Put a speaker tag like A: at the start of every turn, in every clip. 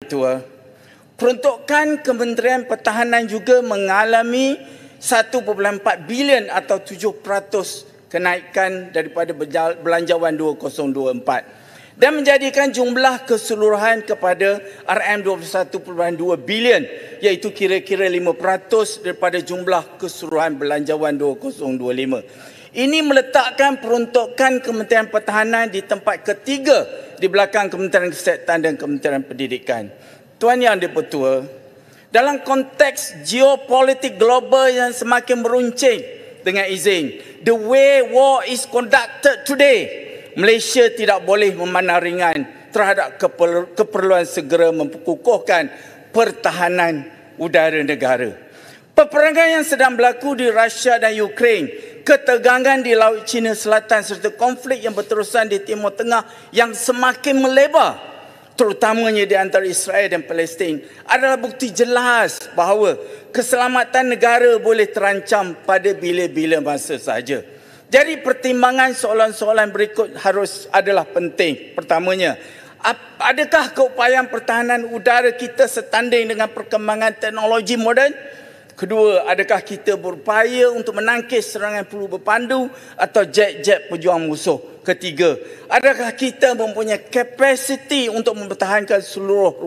A: Ketua, peruntukan Kementerian Pertahanan juga mengalami 1.4 bilion atau 7% kenaikan daripada belanjawan 2024 dan menjadikan jumlah keseluruhan kepada RM21.2 bilion, iaitu kira-kira 5% daripada jumlah keseluruhan belanjawan 2025. Ini meletakkan peruntukan Kementerian Pertahanan di tempat ketiga di belakang Kementerian Kesihatan dan Kementerian Pendidikan. Tuan Yang di-Pertua, dalam konteks geopolitik global yang semakin meruncing, dengan izin, the way war is conducted today, Malaysia tidak boleh memandang ringan terhadap keperluan segera memperkukuhkan pertahanan udara negara. Peperangan yang sedang berlaku di Rusia dan Ukraine, ketegangan di Laut Cina Selatan serta konflik yang berterusan di Timur Tengah yang semakin melebar, terutamanya di antara Israel dan Palestin, adalah bukti jelas bahawa keselamatan negara boleh terancam pada bila-bila masa sahaja. Jadi pertimbangan soalan-soalan berikut adalah penting. Pertamanya, adakah keupayaan pertahanan udara kita setanding dengan perkembangan teknologi moden? Kedua, adakah kita berupaya untuk menangkis serangan peluru berpandu atau jet-jet pejuang musuh? Ketiga, adakah kita mempunyai kapasiti untuk mempertahankan seluruh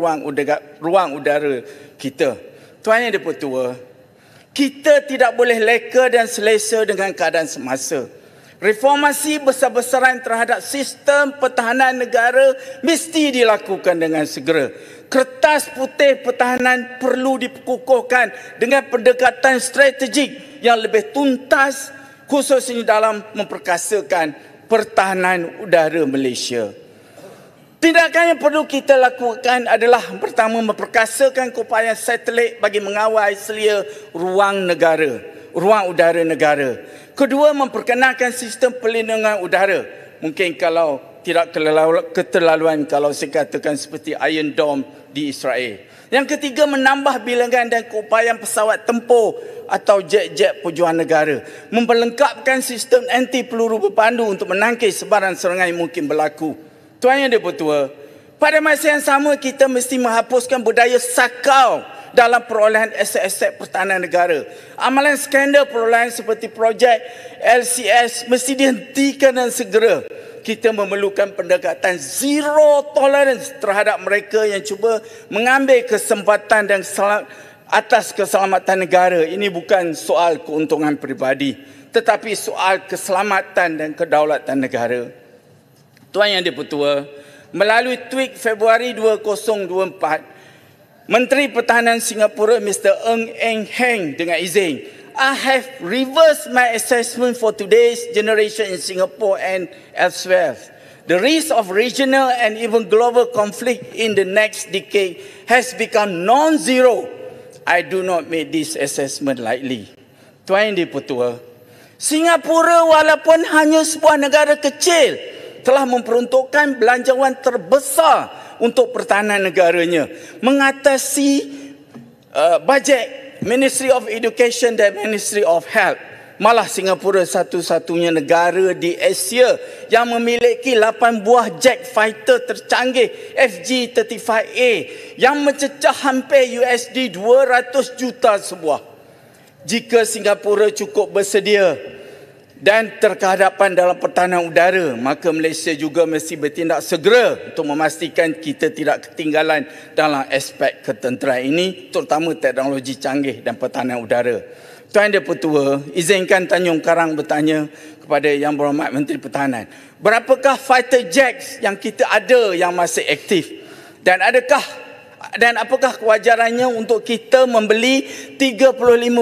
A: ruang udara kita? Tuan Yang di-Pertua, kita tidak boleh leka dan selesa dengan keadaan semasa. Reformasi besar-besaran terhadap sistem pertahanan negara mesti dilakukan dengan segera. Kertas putih pertahanan perlu diperkukuhkan dengan pendekatan strategik yang lebih tuntas, khususnya dalam memperkasakan pertahanan udara Malaysia. Tindakan yang perlu kita lakukan adalah pertama, memperkasakan keupayaan satelit bagi mengawal selia ruang udara negara. Kedua, memperkenalkan sistem perlindungan udara. Mungkin kalau tidak keterlaluan kalau saya katakan seperti Iron Dome di Israel. Yang ketiga, menambah bilangan dan keupayaan pesawat tempur atau jet-jet pejuang negara. Memperlengkapkan sistem anti peluru berpandu untuk menangkis sebarang serangan yang mungkin berlaku. Tuan Yang di-Pertua, pada masa yang sama kita mesti menghapuskan budaya sakau dalam perolehan aset-aset pertahanan negara. Amalan skandal perolehan seperti projek LCS mesti dihentikan dan segera. Kita memerlukan pendekatan zero tolerance terhadap mereka yang cuba mengambil kesempatan dan atas keselamatan negara. Ini bukan soal keuntungan peribadi, tetapi soal keselamatan dan kedaulatan negara. Tuan Yang di-Pertua, melalui tweet Februari 2024, Menteri Pertahanan Singapura Mr. Ng Eng Heng dengan izin, I have reversed my assessment for today's generation in Singapore and elsewhere. The risk of regional and even global conflict in the next decade has become non-zero. I do not make this assessment lightly. Tuan Yang di-Pertua, Singapura walaupun hanya sebuah negara kecil telah memperuntukkan belanjawan terbesar untuk pertahanan negaranya, mengatasi bajet Ministry of Education dan Ministry of Health. Malah Singapura satu-satunya negara di Asia yang memiliki 8 buah jet fighter tercanggih FG-35A yang mencecah hampir USD 200 juta sebuah. Jika Singapura cukup bersedia dan terkehadapan dalam pertahanan udara, maka Malaysia juga mesti bertindak segera untuk memastikan kita tidak ketinggalan dalam aspek ketenteraan ini, terutama teknologi canggih dan pertahanan udara. Tuan Yang di-Pertua, izinkan Tanjung Karang bertanya kepada Yang Berhormat Menteri Pertahanan, berapakah fighter jets yang kita ada yang masih aktif? Dan apakah kewajarannya untuk kita membeli 35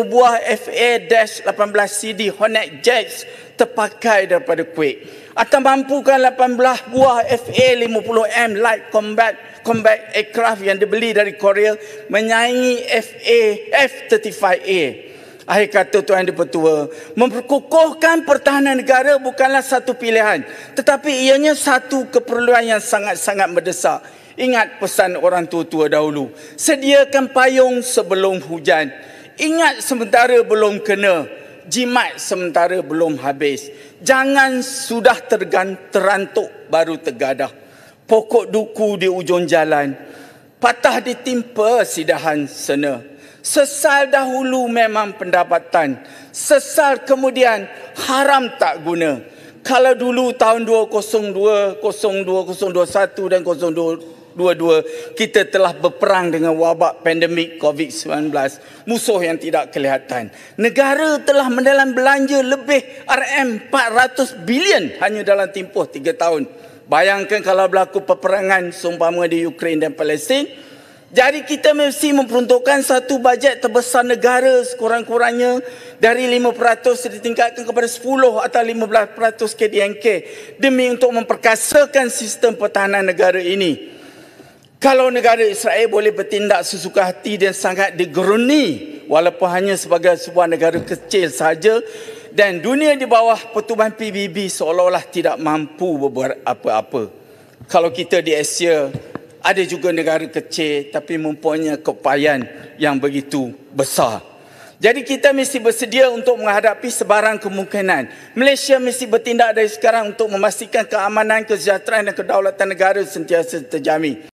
A: buah FA-18CD Hornet Jets terpakai daripada Kuwait? Atau mampukah 18 buah FA-50M Light Combat Aircraft yang dibeli dari Korea menyaingi F-35A? Akhir kata, Tuan Yang di-Pertua, memperkukuhkan pertahanan negara bukanlah satu pilihan, tetapi ianya satu keperluan yang sangat-sangat mendesak. Ingat pesan orang tua-tua dahulu, sediakan payung sebelum hujan. Ingat sementara belum kena, jimat sementara belum habis. Jangan sudah terantuk baru tergadah. Pokok duku di ujung jalan, patah ditimpa sidahan sena. Sesal dahulu memang pendapatan, sesal kemudian haram tak guna. Kalau dulu tahun 2002, 02, 021 dan 022 kita telah berperang dengan wabak pandemik COVID-19, musuh yang tidak kelihatan. Negara telah mendalam belanja lebih RM400 bilion hanya dalam tempoh 3 tahun. Bayangkan kalau berlaku peperangan seumpama di Ukraine dan Palestin. Jadi kita mesti memperuntukkan satu bajet terbesar negara sekurang-kurangnya dari 5% ditingkatkan kepada 10 atau 15% KDNK demi untuk memperkasakan sistem pertahanan negara ini. Kalau negara Israel boleh bertindak sesuka hati dan sangat digeruni walaupun hanya sebagai sebuah negara kecil saja, dan dunia di bawah pertubuhan PBB seolah-olah tidak mampu berbuat apa-apa. Kalau kita di Asia, ada juga negara kecil tapi mempunyai keupayaan yang begitu besar. Jadi kita mesti bersedia untuk menghadapi sebarang kemungkinan. Malaysia mesti bertindak dari sekarang untuk memastikan keamanan, kesejahteraan dan kedaulatan negara sentiasa terjamin.